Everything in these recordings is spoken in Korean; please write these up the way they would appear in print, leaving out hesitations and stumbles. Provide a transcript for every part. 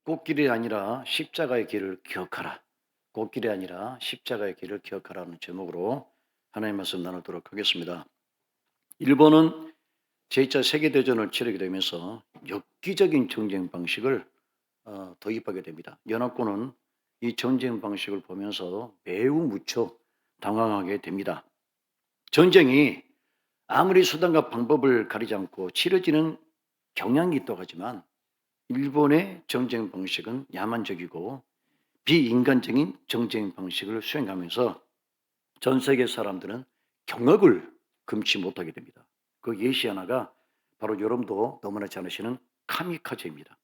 꽃길이 아니라 십자가의 길을 기억하라. 꽃길이 아니라 십자가의 길을 기억하라는 제목으로 하나님의 말씀 나누도록 하겠습니다. 일본은 제2차 세계대전을 치르게 되면서 엽기적인 전쟁 방식을 도입하게 됩니다. 연합군은 이 전쟁 방식을 보면서 매우 무척 당황하게 됩니다. 전쟁이 아무리 수단과 방법을 가리지 않고 치러지는 경향이 있다고 하지만 일본의 전쟁 방식은 야만적이고 비인간적인 전쟁 방식을 수행하면서 전 세계 사람들은 경악을 금치 못하게 됩니다. 그 예시 하나가 바로 여러분도 너무나 잘 아시는 카미카제입니다.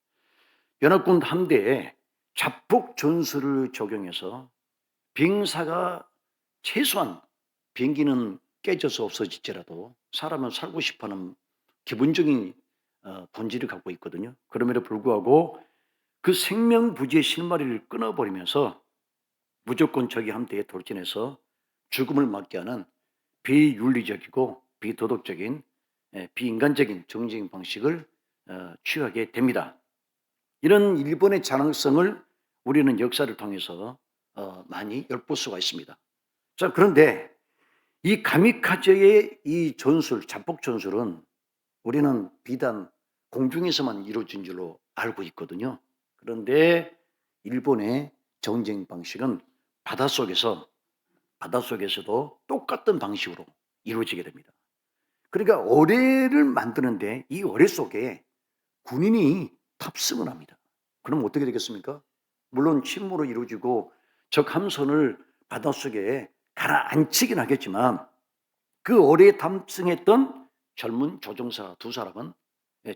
연합군 함대에 자폭 전술을 적용해서 비행사가 최소한 비행기는 깨져서 없어질지라도 사람은 살고 싶어하는 기본적인 본질을 갖고 있거든요. 그럼에도 불구하고 그 생명부지의 실마리를 끊어버리면서 무조건 적이 함대에 돌진해서 죽음을 맞게 하는 비윤리적이고 비도덕적인 비인간적인 정쟁 방식을 취하게 됩니다. 이런 일본의 자랑성을 우리는 역사를 통해서 많이 엿볼 수가 있습니다. 자, 그런데 이 가미카제의 이 전술, 자폭 전술은 우리는 비단 공중에서만 이루어진 줄로 알고 있거든요. 그런데 일본의 전쟁 방식은 바닷속에서도 똑같은 방식으로 이루어지게 됩니다. 그러니까 어뢰를 만드는데 이 어뢰 속에 군인이 탑승을 합니다. 그럼 어떻게 되겠습니까? 물론 침몰로 이루어지고 적 함선을 바닷속에 가라앉히긴 하겠지만 그 어뢰에 탑승했던 젊은 조종사 두 사람은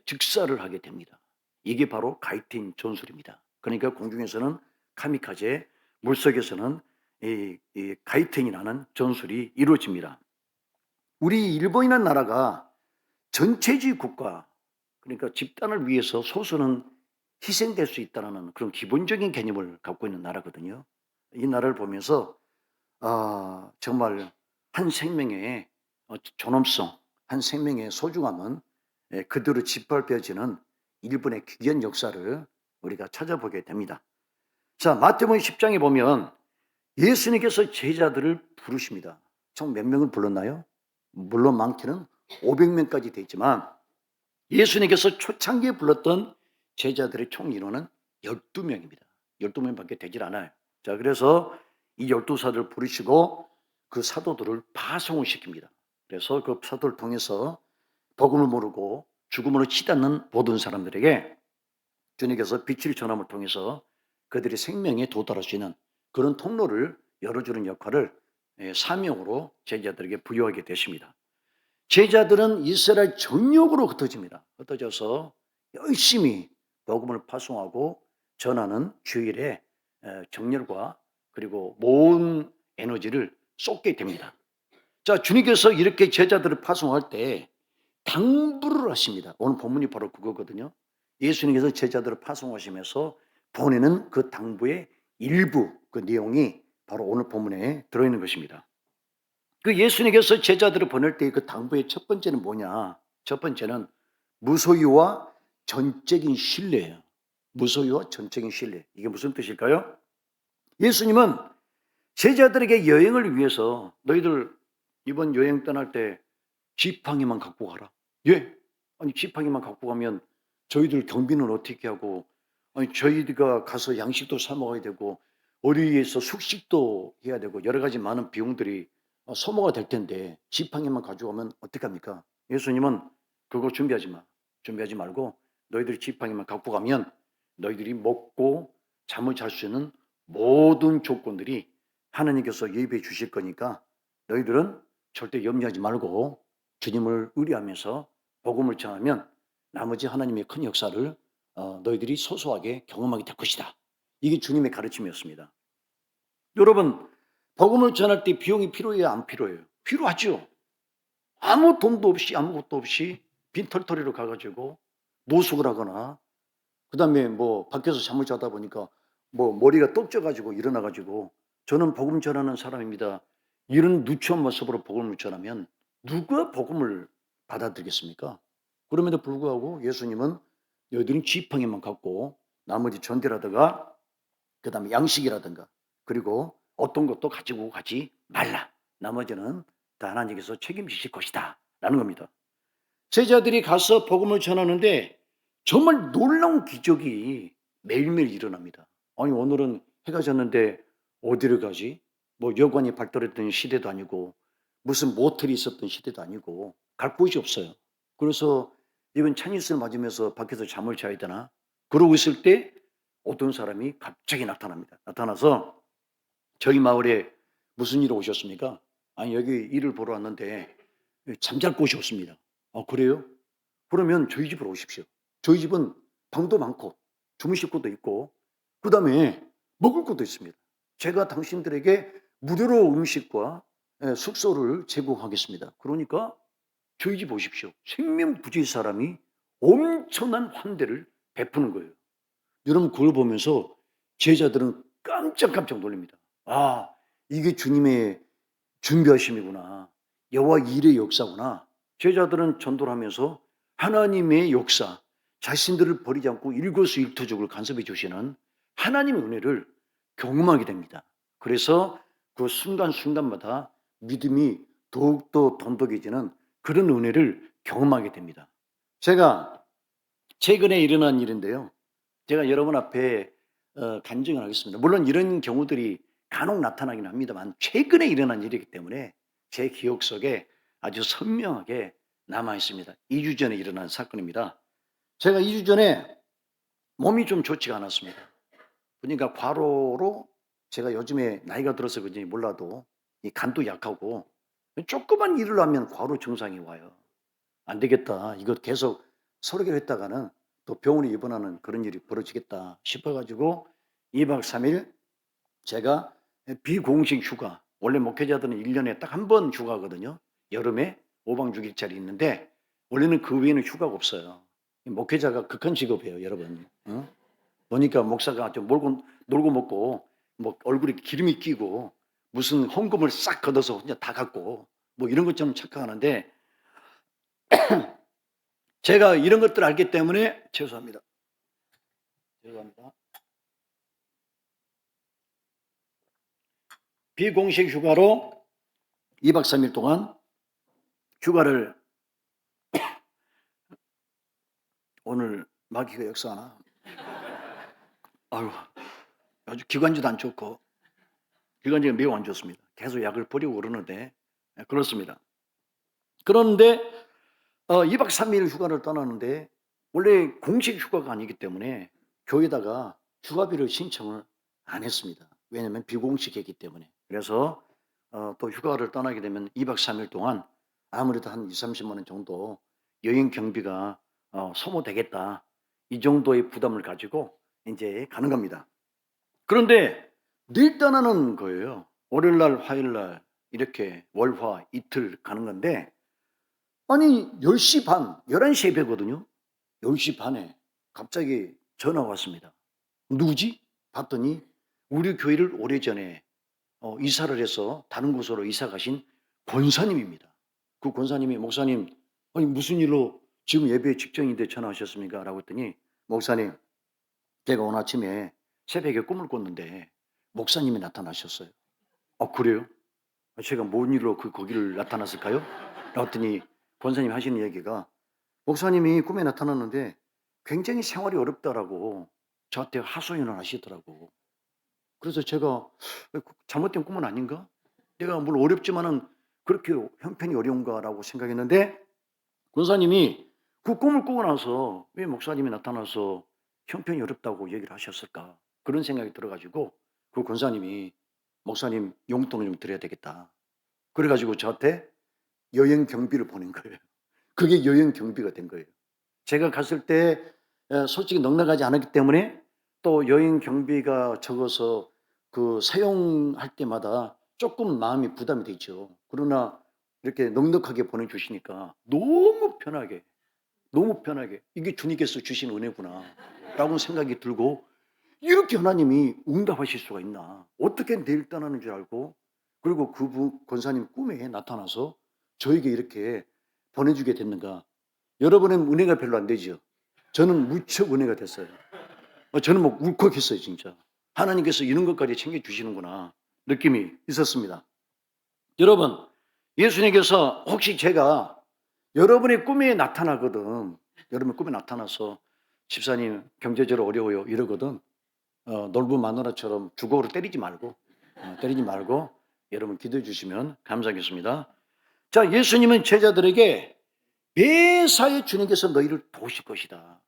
즉사를 하게 됩니다. 이게 바로 가이팅 전술입니다. 그러니까 공중에서는 카미카제, 물속에서는 이 가이팅이라는 전술이 이루어집니다. 우리 일본이라는 나라가 전체주의 국가, 그러니까 집단을 위해서 소수는 희생될 수 있다는 그런 기본적인 개념을 갖고 있는 나라거든요. 이 나라를 보면서 정말 한 생명의 존엄성, 한 생명의 소중함은 그대로 짓밟혀지는 일본의 귀한 역사를 우리가 찾아보게 됩니다. 자, 마태복음 10장에 보면 예수님께서 제자들을 부르십니다. 총 몇 명을 불렀나요? 물론 많게는 500명까지 돼 있지만 예수님께서 초창기에 불렀던 제자들의 총 인원은 12명입니다. 12명밖에 되질 않아요. 자, 그래서 이 12사도를 부르시고 그 사도들을 파송을 시킵니다. 그래서 그 사도를 통해서 복음을 모르고 죽음으로 치닫는 모든 사람들에게 주님께서 빛을 전함을 통해서 그들의 생명에 도달할 수 있는 그런 통로를 열어주는 역할을 사명으로 제자들에게 부여하게 되십니다. 제자들은 이스라엘 전역으로 흩어집니다. 흩어져서 열심히 복음을 파송하고 전하는 주일에 정열과 그리고 모은 에너지를 쏟게 됩니다. 자, 주님께서 이렇게 제자들을 파송할 때 당부를 하십니다. 오늘 본문이 바로 그거거든요. 예수님께서 제자들을 파송하시면서 보내는 그 당부의 일부 그 내용이 바로 오늘 본문에 들어있는 것입니다. 그 예수님께서 제자들을 보낼 때 그 당부의 첫 번째는 뭐냐? 첫 번째는 무소유와 전적인 신뢰예요. 무소유와 전적인 신뢰. 이게 무슨 뜻일까요? 예수님은 제자들에게 여행을 위해서 너희들 이번 여행 떠날 때 지팡이만 갖고 가라. 예? 아니 지팡이만 갖고 가면 저희들 경비는 어떻게 하고 아니 저희가 가서 양식도 사 먹어야 되고 어디에서 숙식도 해야 되고 여러 가지 많은 비용들이 소모가 될 텐데 지팡이만 가져가면 어떡합니까? 예수님은 그거 준비하지 마. 준비하지 말고 너희들이 지팡이만 갖고 가면 너희들이 먹고 잠을 잘 수 있는 모든 조건들이 하나님께서 예비해 주실 거니까 너희들은 절대 염려하지 말고 주님을 의뢰하면서 복음을 전하면 나머지 하나님의 큰 역사를 너희들이 소소하게 경험하게 될 것이다. 이게 주님의 가르침이었습니다. 여러분, 복음을 전할 때 비용이 필요해요, 안 필요해요? 필요하죠. 아무 돈도 없이 아무것도 없이 빈털터리로 가가지고 노숙을 하거나 그다음에 뭐 밖에서 잠을 자다 보니까 뭐 머리가 떡져가지고 일어나가지고 저는 복음 전하는 사람입니다. 이런 누추한 모습으로 복음을 전하면 누가 복음을 받아들이겠습니까? 그럼에도 불구하고 예수님은 너희들은 지팡이만 갖고 나머지 전대라든가 그다음에 양식이라든가 그리고 어떤 것도 가지고 가지 말라. 나머지는 다 하나님께서 책임지실 것이다 라는 겁니다. 제자들이 가서 복음을 전하는데 정말 놀라운 기적이 매일매일 일어납니다. 아니 오늘은 해가 졌는데 어디를 가지? 뭐 여관이 발달했던 시대도 아니고 무슨 모텔이 있었던 시대도 아니고 갈 곳이 없어요. 그래서 이건 찬이스를 맞으면서 밖에서 잠을 자야 되나? 그러고 있을 때 어떤 사람이 갑자기 나타납니다. 나타나서 저희 마을에 무슨 일로 오셨습니까? 아니 여기 일을 보러 왔는데 잠잘 곳이 없습니다. 그래요? 그러면 저희 집으로 오십시오. 저희 집은 방도 많고 주무실 곳도 있고 그다음에 먹을 것도 있습니다. 제가 당신들에게 무료로 음식과 숙소를 제공하겠습니다. 그러니까 저희 집 오십시오. 생명부지의 사람이 엄청난 환대를 베푸는 거예요. 여러분 그걸 보면서 제자들은 깜짝깜짝 놀랍니다. 아, 이게 주님의 준비하심이구나. 여호와 일의 역사구나. 제자들은 전도를 하면서 하나님의 역사, 자신들을 버리지 않고 일거수일투족을 간섭해 주시는 하나님의 은혜를 경험하게 됩니다. 그래서 그 순간순간마다 믿음이 더욱더 돈독해지는 그런 은혜를 경험하게 됩니다. 제가 최근에 일어난 일인데요. 제가 여러분 앞에 간증을 하겠습니다. 물론 이런 경우들이 간혹 나타나긴 합니다만 최근에 일어난 일이기 때문에 제 기억 속에 아주 선명하게 남아 있습니다. 2주 전에 일어난 사건입니다. 제가 2주 전에 몸이 좀 좋지가 않았습니다. 그러니까 과로로 제가 요즘에 나이가 들어서 그런지 몰라도 이 간도 약하고 조그만 일을 하면 과로 증상이 와요. 안 되겠다. 이거 계속 설교를 했다가는 또 병원에 입원하는 그런 일이 벌어지겠다 싶어가지고 2박 3일 제가 비공식 휴가, 원래 목회자들은 1년에 딱 한 번 휴가거든요. 여름에 5박 6일짜리 있는데 원래는 그 외에는 휴가가 없어요. 목회자가 극한 직업이에요, 여러분. 보니까 목사가 좀 놀고 먹고 뭐 얼굴에 기름이 끼고 무슨 헌금을 싹 걷어서 혼자 다 갖고 뭐 이런 것처럼 착각하는데 제가 이런 것들을 알기 때문에 죄송합니다. 비공식 휴가로 2박 3일 동안 휴가를 오늘 마귀가 역사하나? 아유, 아주 기관지도 안 좋고 기관지가 매우 안 좋습니다. 계속 약을 뿌리고 그러는데 그렇습니다. 그런데 2박 3일 휴가를 떠나는데 원래 공식 휴가가 아니기 때문에 교회에다가 휴가비를 신청을 안 했습니다. 왜냐하면 비공식이기 때문에. 그래서 또 휴가를 떠나게 되면 2박 3일 동안 아무래도 한 2, 30만 원 정도 여행 경비가 소모되겠다. 이 정도의 부담을 가지고 이제 가는 겁니다. 그런데 늘 떠나는 거예요. 월요일날, 화요일날 이렇게 월화 이틀 가는 건데 아니 10시 반, 11시에 뵈거든요. 10시 반에 갑자기 전화가 왔습니다. 누구지? 봤더니 우리 교회를 오래전에 이사를 해서 다른 곳으로 이사 가신 권사님입니다. 그 권사님이 목사님 아니 무슨 일로 지금 예배 직전인데 전화하셨습니까? 라고 했더니 목사님 제가 오늘 아침에 새벽에 꿈을 꿨는데 목사님이 나타나셨어요. 그래요? 제가 뭔 일로 거기를 나타났을까요? 라고 했더니 권사님 하시는 얘기가 목사님이 꿈에 나타났는데 굉장히 생활이 어렵다라고 저한테 하소연을 하시더라고. 그래서 제가 잘못된 꿈은 아닌가? 내가 뭘 어렵지만은 그렇게 형편이 어려운가라고 생각했는데 권사님이 그 꿈을 꾸고 나서 왜 목사님이 나타나서 형편이 어렵다고 얘기를 하셨을까? 그런 생각이 들어가지고 그 권사님이 목사님 용돈을 좀 드려야 되겠다. 그래가지고 저한테 여행 경비를 보낸 거예요. 그게 여행 경비가 된 거예요. 제가 갔을 때 솔직히 넉넉하지 않았기 때문에 또 여행 경비가 적어서 그 사용할 때마다 조금 마음이 부담이 되죠. 그러나 이렇게 넉넉하게 보내주시니까 너무 편하게 이게 주님께서 주신 은혜구나 라고 생각이 들고 이렇게 하나님이 응답하실 수가 있나. 어떻게 내일 떠나는 줄 알고 그리고 그분 권사님 꿈에 나타나서 저에게 이렇게 보내주게 됐는가. 여러분은 은혜가 별로 안 되죠. 저는 무척 은혜가 됐어요. 저는 뭐 울컥했어요, 진짜. 하나님께서 이런 것까지 챙겨주시는구나 느낌이 있었습니다. 여러분, 예수님께서 혹시 제가 여러분의 꿈에 나타나거든, 여러분 꿈에 나타나서 집사님 경제적으로 어려워요 이러거든, 놀부 마누라처럼 주걱으로 때리지 말고 여러분 기도해 주시면 감사하겠습니다. 자, 예수님은 제자들에게 매사에 주님께서 너희를 도우실 것이다.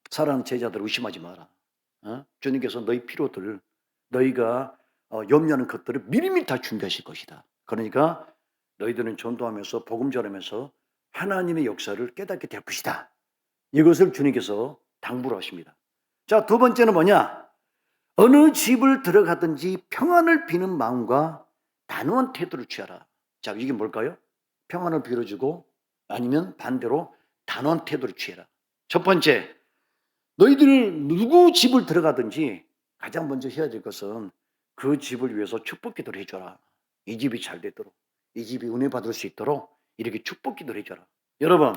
사랑하는 제자들 의심하지 마라. 주님께서 너희 필요들, 너희가 염려하는 것들을 미리미리 다 준비하실 것이다. 그러니까 너희들은 전도하면서 복음 전하면서 하나님의 역사를 깨닫게 될 것이다. 이것을 주님께서 당부를 하십니다. 자, 두 번째는 뭐냐? 어느 집을 들어가든지 평안을 비는 마음과 단호한 태도를 취하라. 자, 이게 뭘까요? 평안을 빌어주고 아니면 반대로 단호한 태도를 취해라. 첫 번째, 너희들 누구 집을 들어가든지 가장 먼저 해야 될 것은 그 집을 위해서 축복 기도를 해줘라. 이 집이 잘 되도록, 이 집이 은혜 받을 수 있도록 이렇게 축복 기도를 해줘라. 여러분,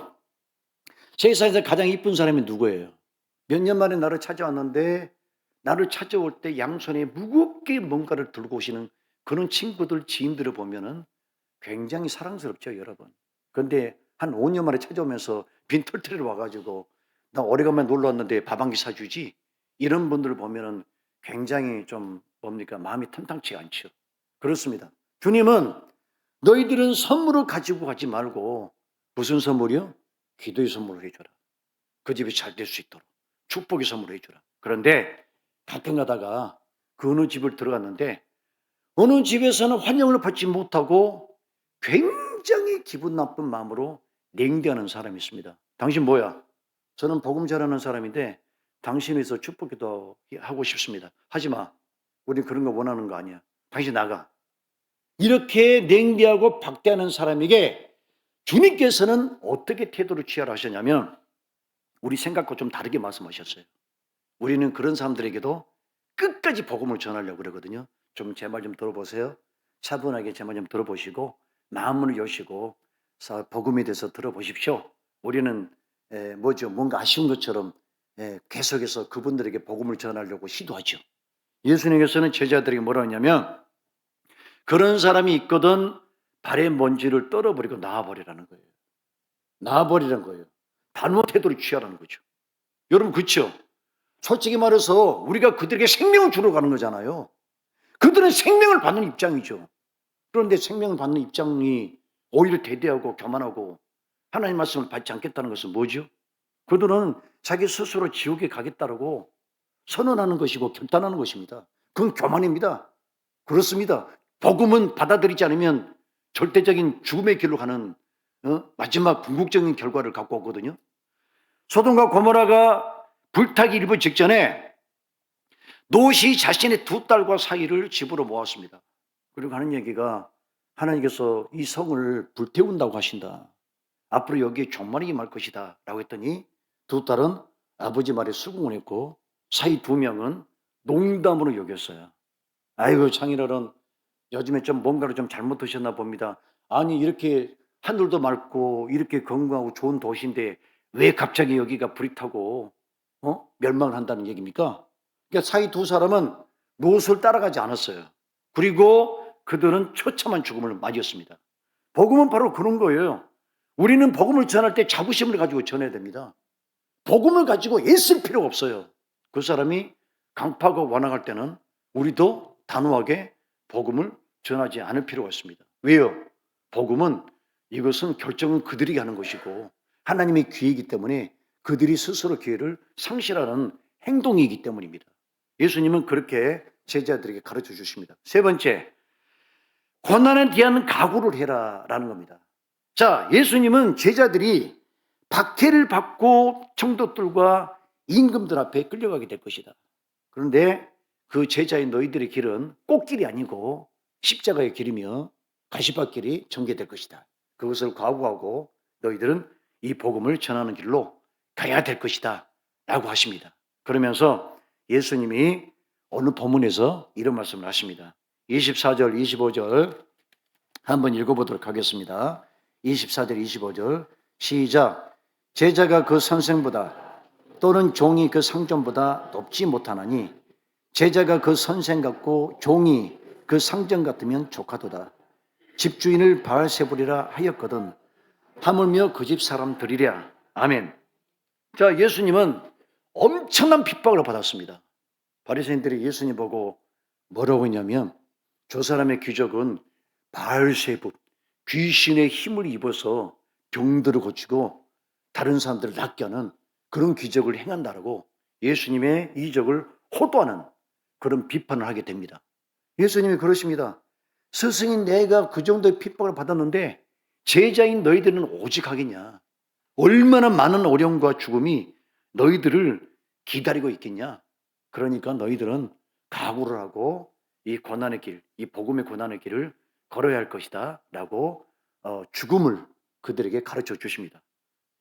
세상에서 가장 이쁜 사람이 누구예요? 몇 년 만에 나를 찾아왔는데 나를 찾아올 때 양손에 무겁게 뭔가를 들고 오시는 그런 친구들, 지인들을 보면은 굉장히 사랑스럽죠, 여러분. 그런데 한 5년 만에 찾아오면서 빈털터리로 와가지고 나 오래간만에 놀러 왔는데 밥 한 끼 사주지, 이런 분들을 보면은 굉장히 좀 뭡니까, 마음이 탐탁치가 않죠. 그렇습니다. 주님은 너희들은 선물을 가지고 가지 말고 무슨 선물이요? 기도의 선물을 해줘라. 그 집이 잘 될 수 있도록 축복의 선물을 해줘라. 그런데 가끔 가다가 그 어느 집을 들어갔는데 어느 집에서는 환영을 받지 못하고 굉장히 기분 나쁜 마음으로 냉대하는 사람이 있습니다. 당신 뭐야? 저는 복음 전하는 사람인데 당신에서 축복기도 하고 싶습니다. 하지마. 우리 그런 거 원하는 거 아니야. 당신 나가. 이렇게 냉대하고 박대하는 사람에게 주님께서는 어떻게 태도를 취하라 하셨냐면 우리 생각과 좀 다르게 말씀하셨어요. 우리는 그런 사람들에게도 끝까지 복음을 전하려고 그러거든요. 좀 제 말 좀 들어보세요. 차분하게 제 말 좀 들어보시고 마음을 여시고 복음에 대해서 들어보십시오. 우리는 뭔가 아쉬운 것처럼 계속해서 그분들에게 복음을 전하려고 시도하죠. 예수님께서는 제자들에게 뭐라 하냐면 그런 사람이 있거든 발의 먼지를 떨어버리고 나와버리라는 거예요. 나와버리라는 거예요. 단호 태도를 취하라는 거죠. 여러분, 그렇죠? 솔직히 말해서 우리가 그들에게 생명을 주러 가는 거잖아요. 그들은 생명을 받는 입장이죠. 그런데 생명을 받는 입장이 오히려 대대하고 교만하고 하나님 말씀을 받지 않겠다는 것은 뭐죠? 그들은 자기 스스로 지옥에 가겠다라고 선언하는 것이고 결단하는 것입니다. 그건 교만입니다. 그렇습니다. 복음은 받아들이지 않으면 절대적인 죽음의 길로 가는 마지막 궁극적인 결과를 갖고 오거든요. 소돔과 고모라가 불타기 일부 직전에 롯이 자신의 두 딸과 사이를 집으로 모았습니다. 그리고 하는 얘기가 하나님께서 이 성을 불태운다고 하신다. 앞으로 여기에 종말이 임할 것이다 라고 했더니 두 딸은 아버지 말에 수긍을 했고 사이 두 명은 농담으로 여겼어요. 아이고, 창일어른 요즘에 좀 뭔가를 좀 잘못 드셨나 봅니다. 아니, 이렇게 하늘도 맑고 이렇게 건강하고 좋은 도시인데 왜 갑자기 여기가 불이 타고 멸망을 한다는 얘기입니까? 그러니까 사이 두 사람은 롯을 따라가지 않았어요. 그리고 그들은 처참한 죽음을 맞이했습니다. 복음은 바로 그런 거예요. 우리는 복음을 전할 때 자부심을 가지고 전해야 됩니다. 복음을 가지고 애쓸 필요가 없어요. 그 사람이 강파가 완악할 때는 우리도 단호하게 복음을 전하지 않을 필요가 있습니다. 왜요? 복음은 이것은 결정은 그들이 하는 것이고 하나님의 기회이기 때문에 그들이 스스로 기회를 상실하는 행동이기 때문입니다. 예수님은 그렇게 제자들에게 가르쳐 주십니다. 세 번째, 고난에 대한 각오를 해라 라는 겁니다. 자, 예수님은 제자들이 박해를 받고 청도들과 임금들 앞에 끌려가게 될 것이다. 그런데 그 제자인 너희들의 길은 꽃길이 아니고 십자가의 길이며 가시밭길이 전개될 것이다. 그것을 각오하고 너희들은 이 복음을 전하는 길로 가야 될 것이다 라고 하십니다. 그러면서 예수님이 어느 본문에서 이런 말씀을 하십니다. 24절 25절 한번 읽어보도록 하겠습니다. 24절 25절 시작. 제자가 그 선생보다 또는 종이 그 상전보다 높지 못하나니 제자가 그 선생 같고 종이 그 상전 같으면 족하도다. 집주인을 바알세불이라 하였거든 하물며 그 집 사람들이랴. 아멘. 자, 예수님은 엄청난 핍박을 받았습니다. 바리새인들이 예수님 보고 뭐라고 했냐면 저 사람의 기적은 바알세불, 귀신의 힘을 입어서 병들을 고치고 다른 사람들을 낫게 하는 그런 기적을 행한다라고 예수님의 이적을 호도하는 그런 비판을 하게 됩니다. 예수님이 그러십니다. 스승인 내가 그 정도의 핍박을 받았는데 제자인 너희들은 오직 하겠냐? 얼마나 많은 어려움과 죽음이 너희들을 기다리고 있겠냐? 그러니까 너희들은 각오를 하고 이 고난의 길, 이 복음의 고난의 길을 걸어야 할 것이다 라고 죽음을 그들에게 가르쳐 주십니다.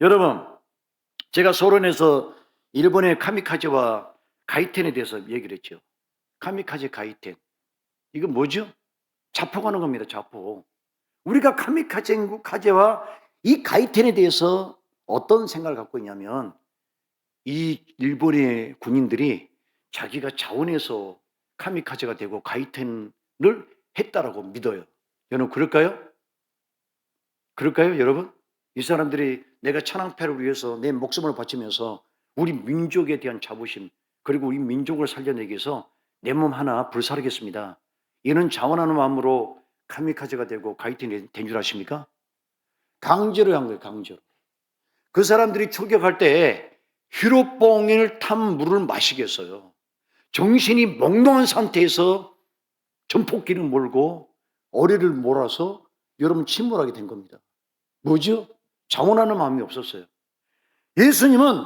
여러분, 제가 소련에서 일본의 카미카제와 가이텐에 대해서 얘기를 했죠. 카미카제 가이텐. 이거 뭐죠? 자포가는 겁니다. 자포. 우리가 카미카제와 이 가이텐에 대해서 어떤 생각을 갖고 있냐면 이 일본의 군인들이 자기가 자원해서 카미카제가 되고 가이텐을 했다라고 믿어요. 여러분 그럴까요? 그럴까요, 여러분? 이 사람들이 내가 천황폐를 위해서 내 목숨을 바치면서 우리 민족에 대한 자부심 그리고 우리 민족을 살려내기 위해서 내 몸 하나 불사르겠습니다. 이런 자원하는 마음으로 카미카제가 되고 가이텐이 된 줄 아십니까? 강제로 한 거예요. 강제로. 그 사람들이 출격할 때 히로뽕을 탄 물을 마시겠어요. 정신이 몽롱한 상태에서 전폭기를 몰고 어뢰를 몰아서 여러분 침몰하게 된 겁니다. 뭐죠? 자원하는 마음이 없었어요. 예수님은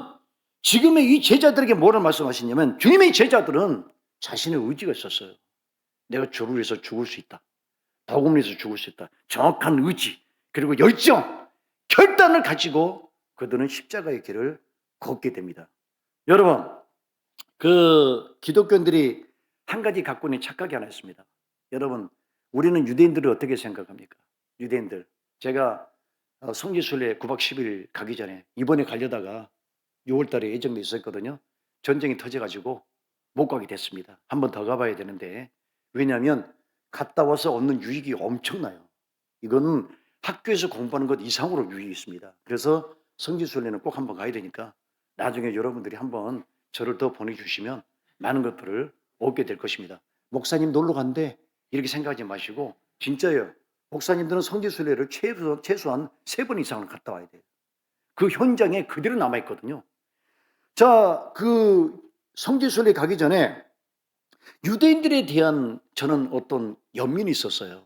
지금의 이 제자들에게 뭐를 말씀하시냐면 주님의 제자들은 자신의 의지가 있었어요. 내가 주를 위해서 죽을 수 있다. 복음을 위해서 죽을 수 있다. 정확한 의지 그리고 열정, 결단을 가지고 그들은 십자가의 길을 걷게 됩니다. 여러분, 그 기독교인들이 한 가지 갖고 있는 착각이 하나 있습니다. 여러분, 우리는 유대인들을 어떻게 생각합니까? 유대인들. 제가 성지순례 9박 10일 가기 전에 이번에 가려다가 6월 달에 예정돼 있었거든요. 전쟁이 터져가지고 못 가게 됐습니다. 한 번 더 가봐야 되는데 왜냐하면 갔다 와서 얻는 유익이 엄청나요. 이거는 학교에서 공부하는 것 이상으로 유익이 있습니다. 그래서 성지순례는 꼭 한번 가야 되니까 나중에 여러분들이 한번 저를 더 보내주시면 많은 것들을 얻게 될 것입니다. 목사님 놀러 간대 이렇게 생각하지 마시고 진짜요. 목사님들은 성지순례를 최소한 3번 이상을 갔다 와야 돼요. 그 현장에 그대로 남아있거든요. 자, 그 성지순례 가기 전에 유대인들에 대한 저는 어떤 연민이 있었어요.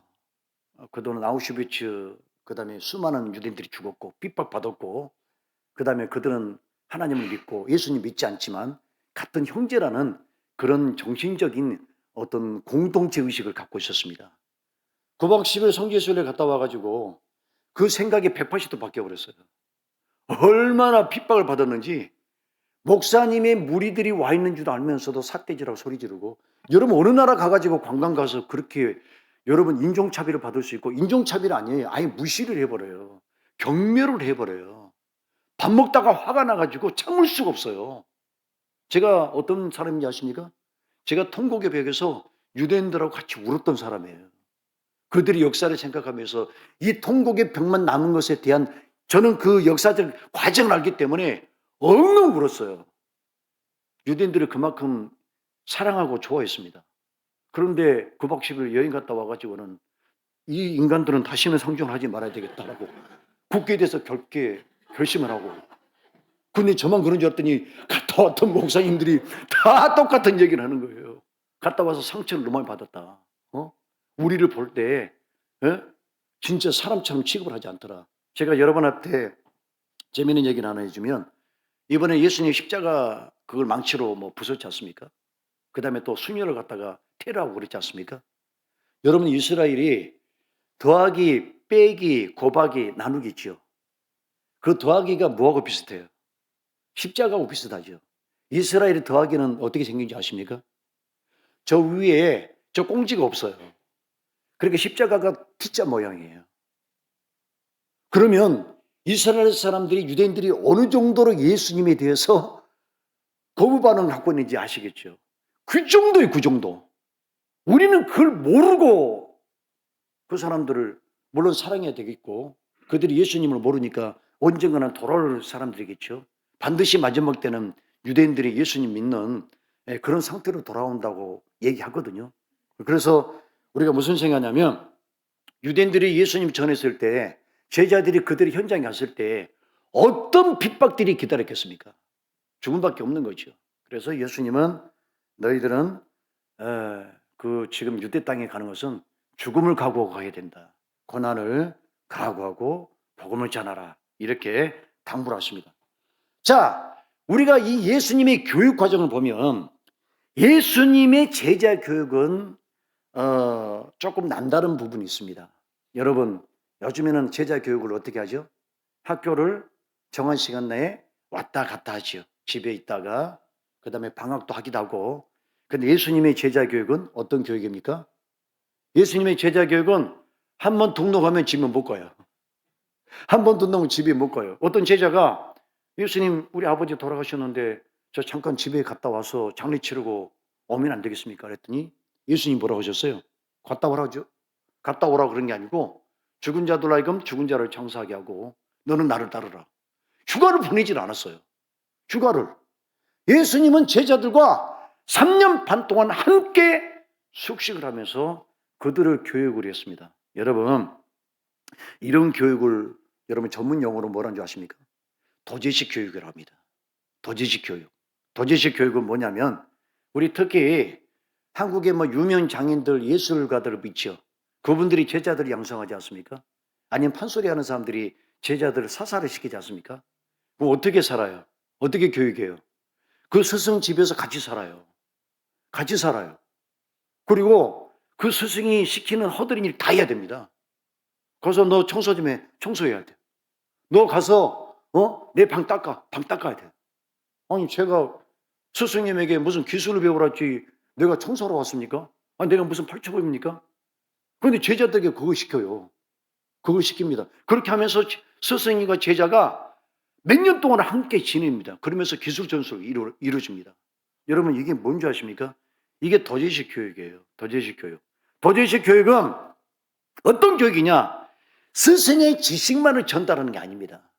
그동안 아우슈비츠, 그 다음에 수많은 유대인들이 죽었고 핍박받았고 그 다음에 그들은 하나님을 믿고 예수님 믿지 않지만 같은 형제라는 그런 정신적인 어떤 공동체 의식을 갖고 있었습니다. 9박 10일 성지순례 갔다 와가지고 그 생각이 180도 바뀌어버렸어요. 얼마나 핍박을 받았는지 목사님의 무리들이 와 있는 줄 알면서도 삿대질하고 소리 지르고 여러분 어느 나라 가가지고 관광 가서 그렇게 여러분 인종차별을 받을 수 있고 인종차별이 아니에요. 아예 무시를 해버려요. 경멸을 해버려요. 밥 먹다가 화가 나가지고 참을 수가 없어요. 제가 어떤 사람인지 아십니까? 제가 통곡의 벽에서 유대인들하고 같이 울었던 사람이에요. 그들이 역사를 생각하면서 이 통곡의 벽만 남은 것에 대한 저는 그 역사적 과정을 알기 때문에 엉엉 울었어요. 유대인들을 그만큼 사랑하고 좋아했습니다. 그런데 9박 10일 여행 갔다 와가지고는 이 인간들은 다시는 상종하지 말아야 되겠다라고 국기에 대해서 결심을 하고 근데 저만 그런 줄 알았더니 갔다 왔던 목사님들이 다 똑같은 얘기를 하는 거예요. 갔다 와서 상처를 너무 많이 받았다. 우리를 볼 때 진짜 사람처럼 취급을 하지 않더라. 제가 여러분한테 재미있는 얘기를 하나 해주면 이번에 예수님 십자가 그걸 망치로 부쉈지 않습니까? 그 다음에 또 순혈을 갖다가 테러하고 그랬지 않습니까? 여러분 이스라엘이 더하기, 빼기, 곱하기, 나누기 있죠. 그 더하기가 뭐하고 비슷해요? 십자가하고 비슷하죠. 이스라엘의 더하기는 어떻게 생긴지 아십니까? 저 위에 저 꽁지가 없어요. 그러니까 십자가가 T자 모양이에요. 그러면 이스라엘 사람들이 유대인들이 어느 정도로 예수님에 대해서 거부 반응을 갖고 있는지 아시겠죠? 그 정도예요, 그 정도. 우리는 그걸 모르고 그 사람들을 물론 사랑해야 되겠고, 그들이 예수님을 모르니까 언젠가는 돌아올 사람들이겠죠. 반드시 마지막 때는 유대인들이 예수님 믿는 그런 상태로 돌아온다고 얘기하거든요. 그래서 우리가 무슨 생각하냐면, 유대인들이 예수님 전했을 때, 제자들이 그들이 현장에 갔을 때 어떤 핍박들이 기다렸겠습니까? 죽음밖에 없는 거죠. 그래서 예수님은 너희들은 그 지금 유대 땅에 가는 것은 죽음을 각오하고 가야 된다. 고난을 각오하고 복음을 전하라. 이렇게 당부를 하십니다. 자, 우리가 이 예수님의 교육 과정을 보면 예수님의 제자 교육은 조금 남다른 부분이 있습니다. 여러분, 요즘에는 제자 교육을 어떻게 하죠? 학교를 정한 시간 내에 왔다 갔다 하죠. 집에 있다가 그 다음에 방학도 하기도 하고. 근데 예수님의 제자 교육은 어떤 교육입니까? 예수님의 제자 교육은 한 번 등록하면 집에 못 가요. 한 번 등록하면 집에 못 가요. 어떤 제자가 예수님 우리 아버지 돌아가셨는데 저 잠깐 집에 갔다 와서 장례 치르고 오면 안 되겠습니까? 그랬더니 예수님 뭐라고 하셨어요? 갔다 오라죠. 갔다 오라 그런 게 아니고 죽은 자들 하여금 죽은 자를 장사하게 하고 너는 나를 따르라. 휴가를 보내질 않았어요. 휴가를. 예수님은 제자들과 3년 반 동안 함께 숙식을 하면서 그들을 교육을 했습니다. 여러분, 이런 교육을 여러분 전문 용어로 뭐라는 줄 아십니까? 도제식 교육이라고 합니다. 도제식 교육. 도제식 교육은 뭐냐면 우리 특히 한국의 뭐 유명 장인들, 예술가들을 비춰 그분들이 제자들을 양성하지 않습니까? 아니면 판소리 하는 사람들이 제자들을 사사를 시키지 않습니까? 그럼 어떻게 살아요? 어떻게 교육해요? 그 스승 집에서 같이 살아요. 같이 살아요. 그리고 그 스승이 시키는 허드렛 일 다 해야 됩니다. 그래서 너 청소 좀 해. 청소해야 돼. 너 가서 내 방 닦아. 방 닦아야 돼. 아니 제가 스승님에게 무슨 기술을 배우라지 내가 청소하러 왔습니까? 아니 내가 무슨 팔초보입니까? 그런데 제자들에게 그거 시켜요. 그거 시킵니다. 그렇게 하면서 스승님과 제자가 몇 년 동안 함께 지냅니다. 그러면서 기술 전수를 이루어집니다. 여러분 이게 뭔지 아십니까? 이게 도제식 교육이에요. 도제식 교육. 도제식 교육은 어떤 교육이냐? 스승의 지식만을 전달하는 게 아닙니다.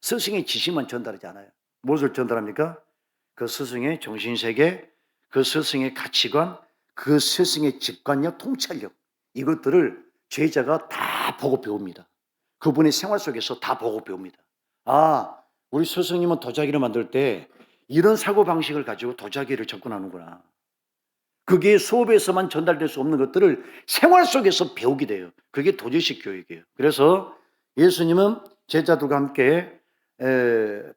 스승의 지식만 전달하지 않아요. 무엇을 전달합니까? 그 스승의 정신세계, 그 스승의 가치관, 그 스승의 직관력, 통찰력 이것들을 제자가 다 보고 배웁니다. 그분의 생활 속에서 다 보고 배웁니다. 아, 우리 스승님은 도자기를 만들 때 이런 사고방식을 가지고 도자기를 접근하는구나. 그게 수업에서만 전달될 수 없는 것들을 생활 속에서 배우게 돼요. 그게 도제식 교육이에요. 그래서 예수님은 제자들과 함께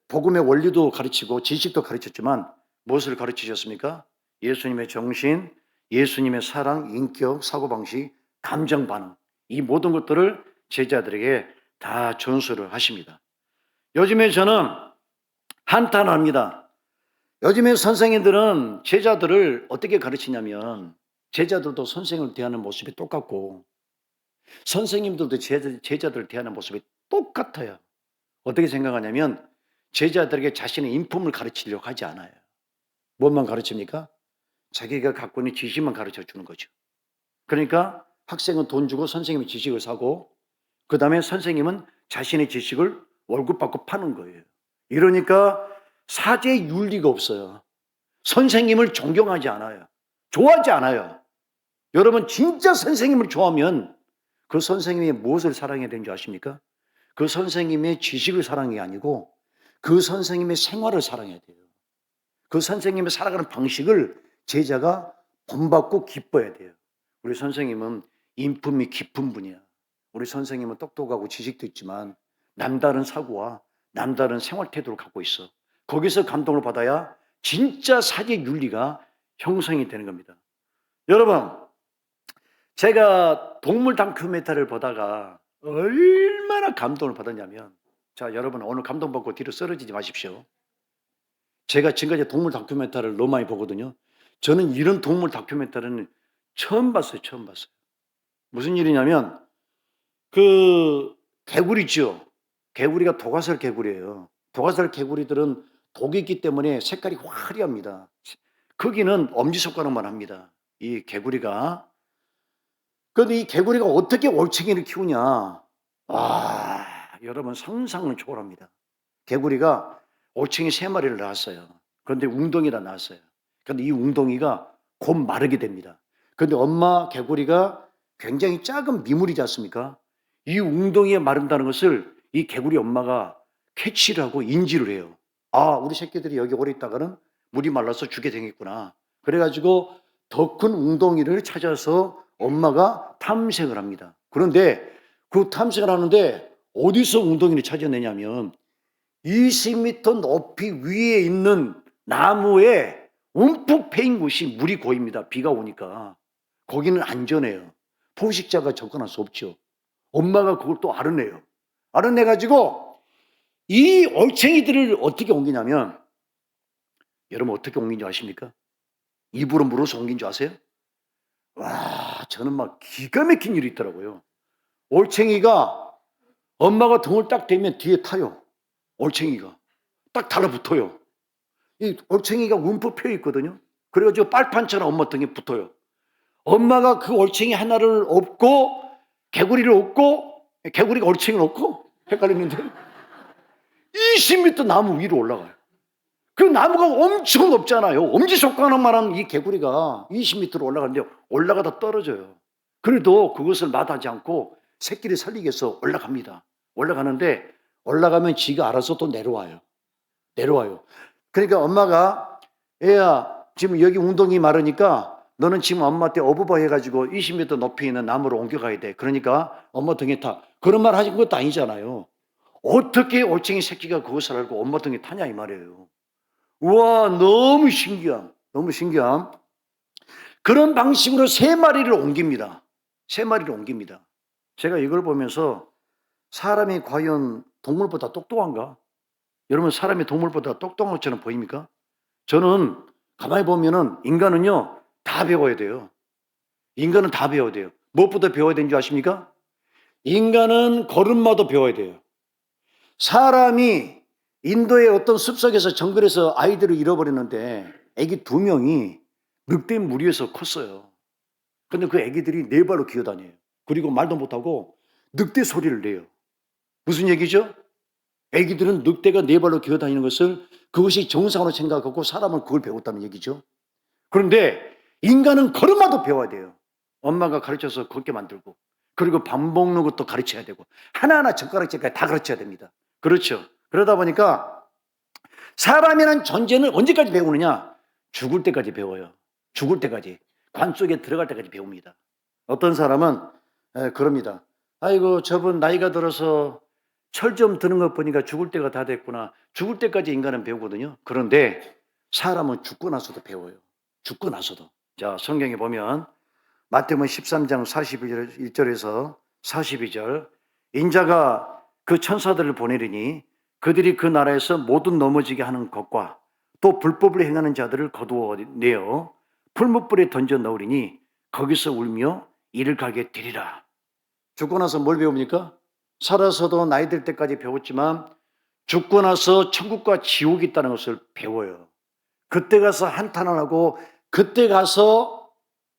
복음의 원리도 가르치고 지식도 가르쳤지만 무엇을 가르치셨습니까? 예수님의 정신, 예수님의 사랑, 인격, 사고방식, 감정 반응 이 모든 것들을 제자들에게 다 전수를 하십니다. 요즘에 저는 한탄합니다. 요즘에 선생님들은 제자들을 어떻게 가르치냐면 제자들도 선생님을 대하는 모습이 똑같고 선생님들도 제자들을 대하는 모습이 똑같아요. 어떻게 생각하냐면 제자들에게 자신의 인품을 가르치려고 하지 않아요. 무엇만 가르칩니까? 자기가 갖고 있는 지식만 가르쳐 주는 거죠. 그러니까 학생은 돈 주고 선생님의 지식을 사고 그 다음에 선생님은 자신의 지식을 월급 받고 파는 거예요. 이러니까 사제의 윤리가 없어요. 선생님을 존경하지 않아요. 좋아하지 않아요. 여러분 진짜 선생님을 좋아하면 그 선생님이 무엇을 사랑해야 되는지 아십니까? 그 선생님의 지식을 사랑이 아니고 그 선생님의 생활을 사랑해야 돼요. 그 선생님의 살아가는 방식을 제자가 본받고 기뻐해야 돼요. 우리 선생님은 인품이 깊은 분이야. 우리 선생님은 똑똑하고 지식도 있지만 남다른 사고와 남다른 생활 태도를 갖고 있어. 거기서 감동을 받아야 진짜 사제 윤리가 형성이 되는 겁니다. 여러분, 제가 동물 다큐멘터리를 보다가 얼마나 감동을 받았냐면, 자, 여러분 오늘 감동받고 뒤로 쓰러지지 마십시오. 제가 지금까지 동물 다큐멘터리를 너무 많이 보거든요. 저는 이런 동물 다큐멘터리는 처음 봤어요. 처음 봤어요. 무슨 일이냐면 그 개구리죠. 개구리가 도가살 개구리예요. 도가살 개구리들은 독이 있기 때문에 색깔이 화려합니다. 크기는 엄지손가락만 합니다. 이 개구리가. 그런데 이 개구리가 어떻게 올챙이를 키우냐? 아, 여러분 상상을 초월합니다. 개구리가 올챙이 3마리를 낳았어요. 그런데 웅덩이라 낳았어요. 그런데 이 웅덩이가 곧 마르게 됩니다. 그런데 엄마 개구리가 굉장히 작은 미물이지 않습니까? 이 웅덩이에 마른다는 것을 이 개구리 엄마가 캐치를 하고 인지를 해요. 아, 우리 새끼들이 여기 오래 있다가는 물이 말라서 죽게 되겠구나. 그래가지고 더 큰 웅덩이를 찾아서 엄마가 탐색을 합니다. 그런데 그 탐색을 하는데 어디서 웅덩이를 찾아내냐면 20m 높이 위에 있는 나무에 움푹 패인 곳이 물이 고입니다. 비가 오니까. 거기는 안전해요. 포식자가 접근할 수 없죠. 엄마가 그걸 또 알아내요. 알아내가지고 이 올챙이들을 어떻게 옮기냐면, 여러분 어떻게 옮긴 줄 아십니까? 입으로 물어서 옮긴 줄 아세요? 와, 저는 막 기가 막힌 일이 있더라고요. 올챙이가 엄마가 등을 딱 대면 뒤에 타요. 올챙이가 딱 달라붙어요. 이 올챙이가 움푹 펴 있거든요. 그래가지고 빨판처럼 엄마 등에 붙어요. 엄마가 그 올챙이 하나를 업고 개구리를 업고, 개구리가 올챙이를 업고, 헷갈리는데 20m 나무 위로 올라가요. 그 나무가 엄청 높잖아요. 엄지손가락만한 이 개구리가 20m로 올라가는데 올라가다 떨어져요. 그래도 그것을 마다하지 않고 새끼를 살리기 위해서 올라갑니다. 올라가는데 올라가면 지가 알아서 또 내려와요. 그러니까 엄마가, 애야 지금 여기 웅덩이 마르니까 너는 지금 엄마한테 어부바 해가지고 20m 높이 있는 나무로 옮겨가야 돼. 그러니까 엄마 등에 타. 그런 말 하신 것도 아니잖아요. 어떻게 올챙이 새끼가 그것을 알고 엄마 등에 타냐 이 말이에요. 우와, 너무 신기함. 그런 방식으로 3마리를 옮깁니다. 3마리를 옮깁니다. 제가 이걸 보면서 사람이 과연 동물보다 똑똑한가? 여러분, 사람이 동물보다 똑똑한 것처럼 보입니까? 저는 가만히 보면은 인간은요, 다 배워야 돼요. 인간은 다 배워야 돼요. 무엇부터 배워야 되는 줄 아십니까? 인간은 걸음마도 배워야 돼요. 사람이 인도의 어떤 숲속에서 정글에서 아이들을 잃어버렸는데 아기 2명이 늑대 무리에서 컸어요. 근데 그 아기들이 4발로 기어다녀요. 그리고 말도 못하고 늑대 소리를 내요. 무슨 얘기죠? 아기들은 늑대가 4발로 기어다니는 것을 그것이 정상으로 생각하고 사람은 그걸 배웠다는 얘기죠. 그런데 인간은 걸음마도 배워야 돼요. 엄마가 가르쳐서 걷게 만들고, 그리고 밥 먹는 것도 가르쳐야 되고, 하나하나 젓가락질까지 다 가르쳐야 됩니다. 그렇죠. 그러다 보니까 사람이란 존재는 언제까지 배우느냐? 죽을 때까지 배워요. 죽을 때까지. 관 속에 들어갈 때까지 배웁니다. 어떤 사람은 그럽니다. 아이고, 저분 나이가 들어서 철 좀 드는 것 보니까 죽을 때가 다 됐구나. 죽을 때까지 인간은 배우거든요. 그런데 사람은 죽고 나서도 배워요. 죽고 나서도. 자, 성경에 보면 마태복음 13장 41절에서 42절, 인자가 그 천사들을 보내리니 그들이 그 나라에서 모든 넘어지게 하는 것과 또 불법을 행하는 자들을 거두어내어 풀무불에 던져 넣으리니 거기서 울며 이를 가게 되리라. 죽고 나서 뭘 배웁니까? 살아서도 나이 들 때까지 배웠지만 죽고 나서 천국과 지옥이 있다는 것을 배워요. 그때 가서 한탄을 하고 그때 가서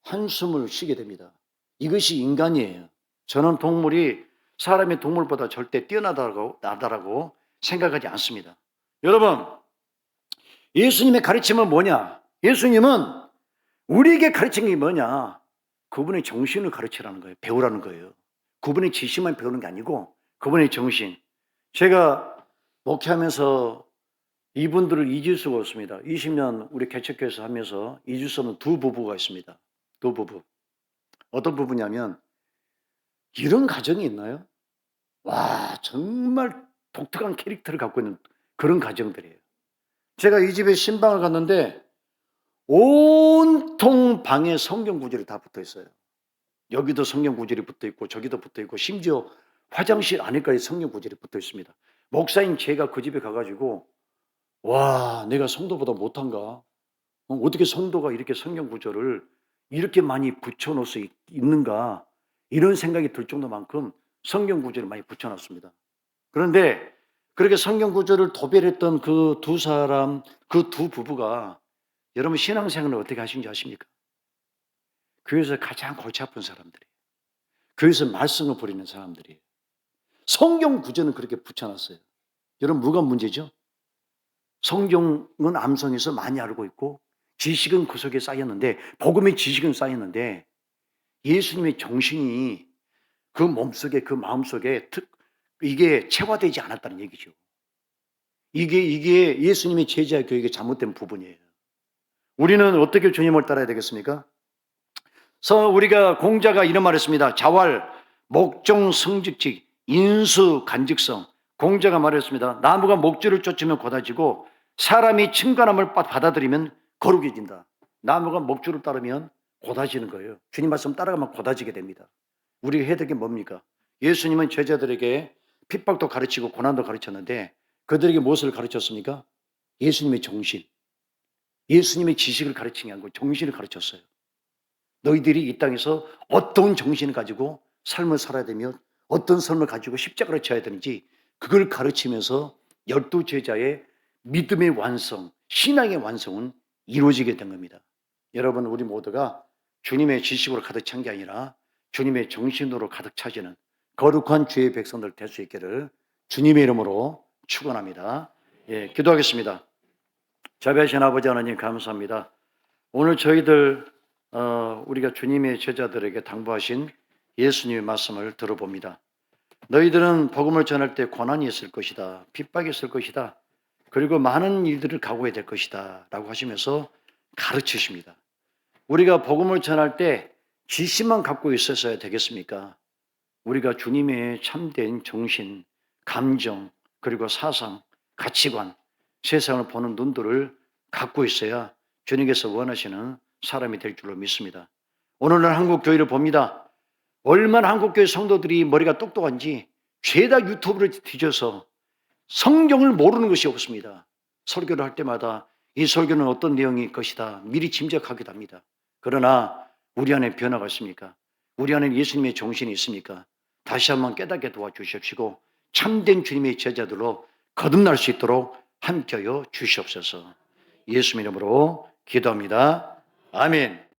한숨을 쉬게 됩니다. 이것이 인간이에요. 저는 동물이 사람의 동물보다 절대 뛰어나다고 생각하지 않습니다. 여러분, 예수님의 가르침은 뭐냐? 예수님은 우리에게 가르친 게 뭐냐? 그분의 정신을 가르치라는 거예요. 배우라는 거예요. 그분의 지식만 배우는 게 아니고 그분의 정신. 제가 목회하면서 이분들을 잊을 수가 없습니다. 20년 우리 개척교회에서 하면서 잊을 수 없는 2부부가 있습니다. 2부부. 어떤 부부냐면 이런 가정이 있나요? 와, 정말 독특한 캐릭터를 갖고 있는 그런 가정들이에요. 제가 이 집에 신방을 갔는데 온통 방에 성경 구절이 다 붙어 있어요. 여기도 성경 구절이 붙어 있고 저기도 붙어 있고 심지어 화장실 안에까지 성경 구절이 붙어 있습니다. 목사인 제가 그 집에 가가지고 와, 내가 성도보다 못한가? 어떻게 성도가 이렇게 성경 구절을 이렇게 많이 붙여놓을 수 있는가? 이런 생각이 들 정도만큼 성경 구절을 많이 붙여놨습니다. 그런데 그렇게 성경 구절을 도별했던 그 두 사람, 그 두 부부가 여러분 신앙생활을 어떻게 하신지 아십니까? 교회에서 가장 골치 아픈 사람들이에요. 교회에서 말씀을 부리는 사람들이에요. 성경 구절은 그렇게 붙여놨어요. 여러분 뭐가 문제죠? 성경은 암송에서 많이 알고 있고 지식은 그 속에 쌓였는데 복음의 지식은 쌓였는데 예수님의 정신이 그 몸속에 그 마음속에 이게 체화되지 않았다는 얘기죠. 이게 예수님의 제자 교육의 잘못된 부분이에요. 우리는 어떻게 주님을 따라야 되겠습니까? 그래서 우리가 공자가 이런 말을 했습니다. 자활, 목종, 성직직, 인수, 간직성. 공자가 말했습니다. 나무가 목줄을 쫓으면 고다지고 사람이 층간함을 받아들이면 거룩해진다. 나무가 목줄을 따르면 고다지는 거예요. 주님 말씀 따라가면 고다지게 됩니다. 우리가 해야 될 게 뭡니까? 예수님은 제자들에게 핍박도 가르치고 고난도 가르쳤는데 그들에게 무엇을 가르쳤습니까? 예수님의 정신, 예수님의 지식을 가르친 게 아니고 정신을 가르쳤어요. 너희들이 이 땅에서 어떤 정신을 가지고 삶을 살아야 되며 어떤 삶을 가지고 십자가를 져야 되는지 그걸 가르치면서 12제자의 믿음의 완성, 신앙의 완성은 이루어지게 된 겁니다. 여러분 우리 모두가 주님의 지식으로 가득 찬 게 아니라 주님의 정신으로 가득 차지는 거룩한 주의 백성들 될 수 있기를 주님의 이름으로 축원합니다. 예, 기도하겠습니다. 자비하신 아버지 하나님 감사합니다. 오늘 저희들 우리가 주님의 제자들에게 당부하신 예수님의 말씀을 들어봅니다. 너희들은 복음을 전할 때 고난이 있을 것이다. 핍박이 있을 것이다. 그리고 많은 일들을 각오해야 될 것이다. 라고 하시면서 가르치십니다. 우리가 복음을 전할 때 지식만 갖고 있어야 되겠습니까? 우리가 주님의 참된 정신, 감정, 그리고 사상, 가치관, 세상을 보는 눈들을 갖고 있어야 주님께서 원하시는 사람이 될 줄로 믿습니다. 오늘날 한국 교회를 봅니다. 얼마나 한국 교회 성도들이 머리가 똑똑한지 죄다 유튜브를 뒤져서 성경을 모르는 것이 없습니다. 설교를 할 때마다 이 설교는 어떤 내용일 것이다 미리 짐작하기도 합니다. 그러나 우리 안에 변화가 있습니까? 우리 안에 예수님의 정신이 있습니까? 다시 한번 깨닫게 도와주십시고 참된 주님의 제자들로 거듭날 수 있도록 함께하여 주시옵소서. 예수 이름으로 기도합니다. 아멘.